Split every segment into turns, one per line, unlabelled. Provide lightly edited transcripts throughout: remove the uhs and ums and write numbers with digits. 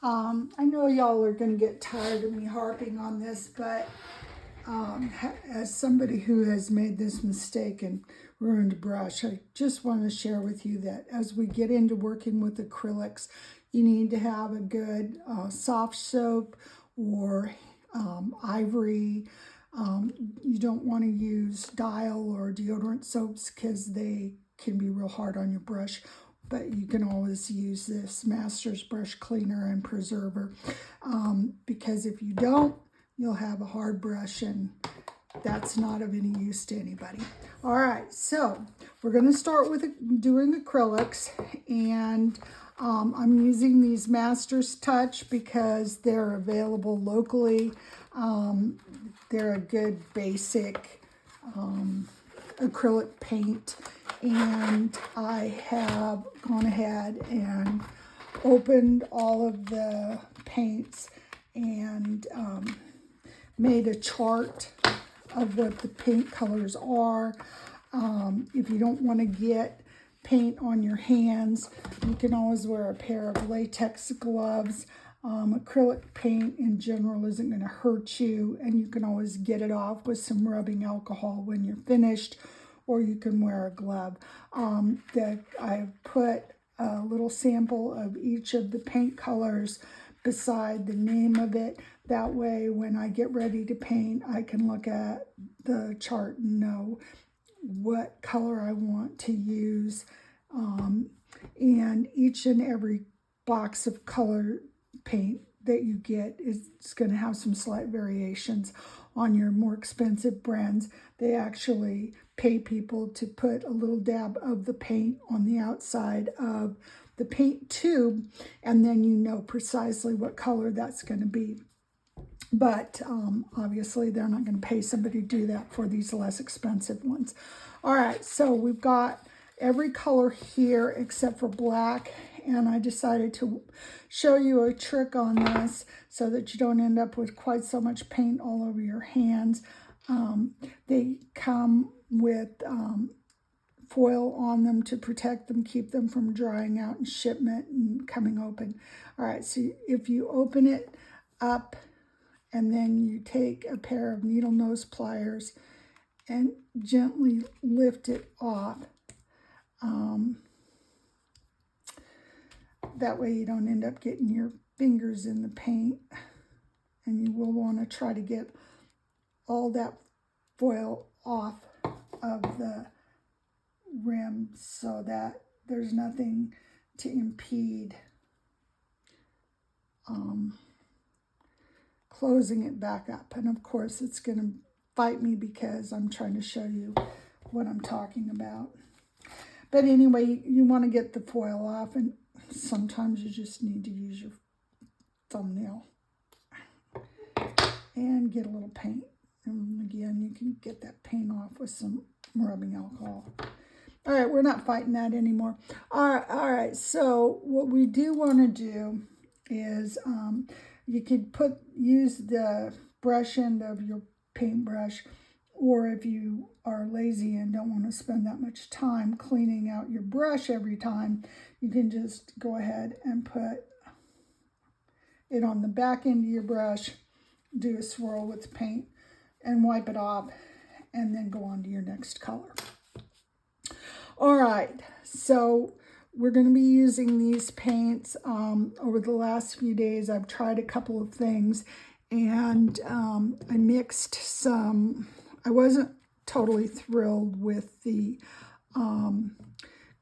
I know y'all are going to get tired of me harping on this, but as somebody who has made this mistake and ruined a brush, I just want to share with you that as we get into working with acrylics, you need to have a good soft soap or ivory. You don't want to use Dial or deodorant soaps because they can be real hard on your brush, but you can always use this Master's Brush Cleaner and Preserver, because if you don't, you'll have a hard brush and that's not of any use to anybody. All right, so we're going to start with doing acrylics, and I'm using these Master's Touch because they're available locally. They're a good basic acrylic paint, and I have gone ahead and opened all of the paints and made a chart of what the paint colors are. If you don't want to get paint on your hands, you can always wear a pair of latex gloves. Acrylic paint in general isn't going to hurt you, and you can always get it off with some rubbing alcohol when you're finished, or you can wear a glove. I put a little sample of each of the paint colors beside the name of it. That way, when I get ready to paint, I can look at the chart and know what color I want to use. And each and every box of color paint that you get is going to have some slight variations. On your more expensive brands, they actually pay people to put a little dab of the paint on the outside of the paint tube, and then you know precisely what color that's going to be. But obviously they're not going to pay somebody to do that for these less expensive ones. All right, so we've got every color here except for black, and I decided to show you a trick on this so that you don't end up with quite so much paint all over your hands. They come with foil on them to protect them, keep them from drying out in shipment and coming open. All right, so if you open it up and then you take a pair of needle nose pliers and gently lift it off, that way you don't end up getting your fingers in the paint, and you will want to try to get all that foil off of the rim so that there's nothing to impede closing it back up. And of course it's going to fight me because I'm trying to show you what I'm talking about. But anyway, you want to get the foil off, and sometimes you just need to use your thumbnail and get a little paint. And again, you can get that paint off with some rubbing alcohol. All right, we're not fighting that anymore. All right, so what we do want to do is you could use the brush end of your paintbrush, or if you are lazy and don't want to spend that much time cleaning out your brush every time, you can just go ahead and put it on the back end of your brush, do a swirl with the paint, and wipe it off, and then go on to your next color. All right, so we're going to be using these paints. Over the last few days, I've tried a couple of things, and I mixed some. I wasn't totally thrilled with the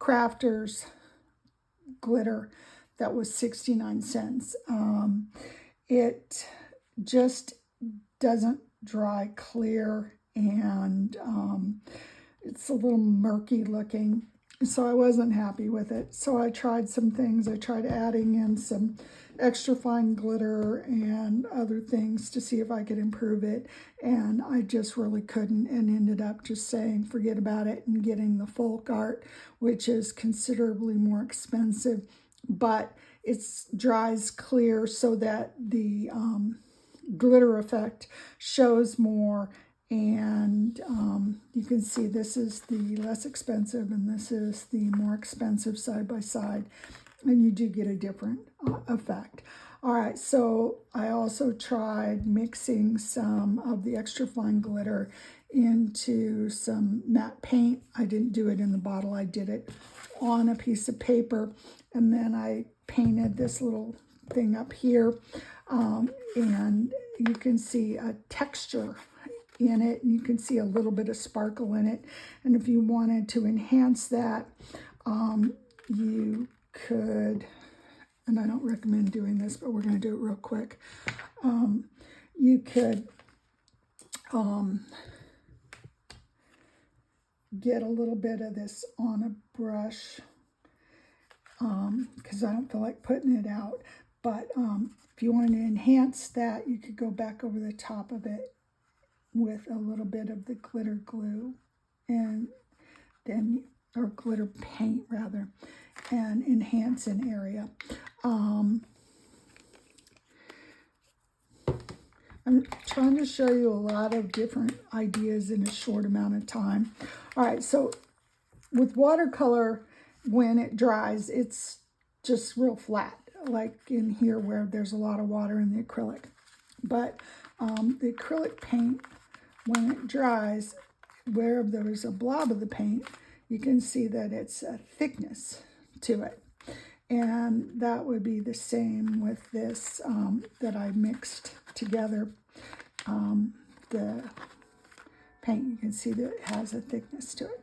Crafters glitter that was 69 cents. It just doesn't dry clear, and it's a little murky looking, so I wasn't happy with it. So I tried some things. I tried adding in some extra fine glitter and other things to see if I could improve it, and I just really couldn't, and ended up just saying forget about it and getting the folk art, which is considerably more expensive, but it dries clear so that the glitter effect shows more. And you can see this is the less expensive and this is the more expensive side by side, and you do get a different effect. All right, so I also tried mixing some of the extra fine glitter into some matte paint. I didn't do it in the bottle, I did it on a piece of paper, and then I painted this little thing up here, and you can see a texture in it, and you can see a little bit of sparkle in it. And if you wanted to enhance that, you could, and I don't recommend doing this, but we're going to do it real quick. You could get a little bit of this on a brush, because I don't feel like putting it out. But if you wanted to enhance that, you could go back over the top of it with a little bit of the glitter glue, and then, or glitter paint rather, and enhance an area. I'm trying to show you a lot of different ideas in a short amount of time. All right, so with watercolor, when it dries, it's just real flat, like in here where there's a lot of water in the acrylic. But the acrylic paint, when it dries, where there's a blob of the paint, you can see that it's a thickness to it. And that would be the same with this that I mixed together. The paint, you can see that it has a thickness to it.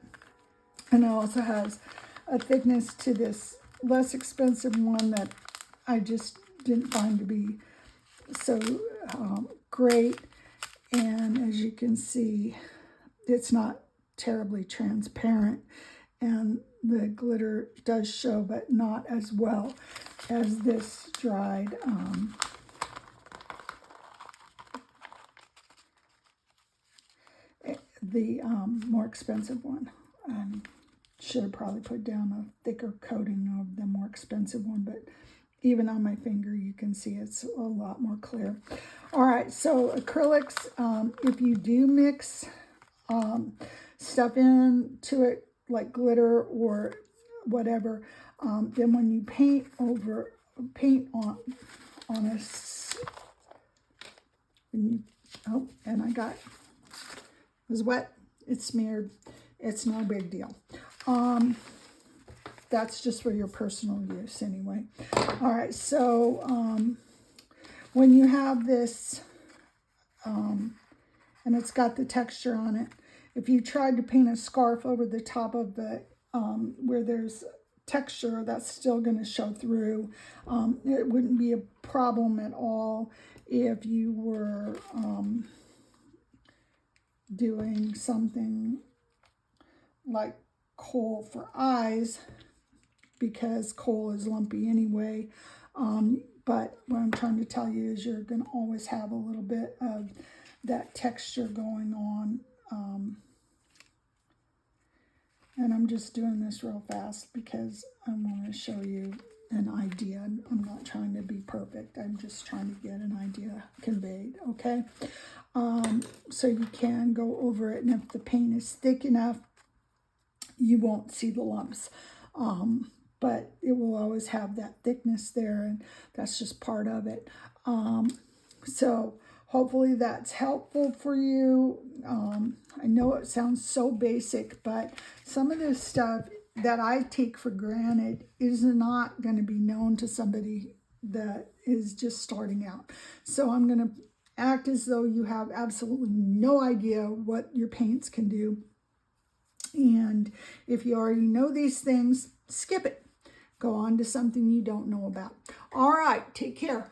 And it also has a thickness to this less expensive one that I just didn't find to be so great. And as you can see, it's not terribly transparent, and the glitter does show, but not as well as this dried the more expensive one. Should have probably put down a thicker coating of the more expensive one, but even on my finger you can see it's a lot more clear. All right, so acrylics, if you do mix stuff into it like glitter or whatever, then when you paint on a and I got, it was wet, it's smeared, it's no big deal. That's just for your personal use anyway. All right, so when you have this, and it's got the texture on it, if you tried to paint a scarf over the top of it where there's texture, that's still going to show through. It wouldn't be a problem at all if you were doing something like coal for eyes, because coal is lumpy anyway. But what I'm trying to tell you is you're going to always have a little bit of that texture going on. And I'm just doing this real fast because I want to show you an idea. I'm not trying to be perfect. I'm just trying to get an idea conveyed, okay? So you can go over it, and if the paint is thick enough, you won't see the lumps. But it will always have that thickness there, and that's just part of it. So hopefully that's helpful for you. I know it sounds so basic, but some of this stuff that I take for granted is not going to be known to somebody that is just starting out. So I'm going to act as though you have absolutely no idea what your paints can do. And if you already know these things, skip it. Go on to something you don't know about. All right, take care.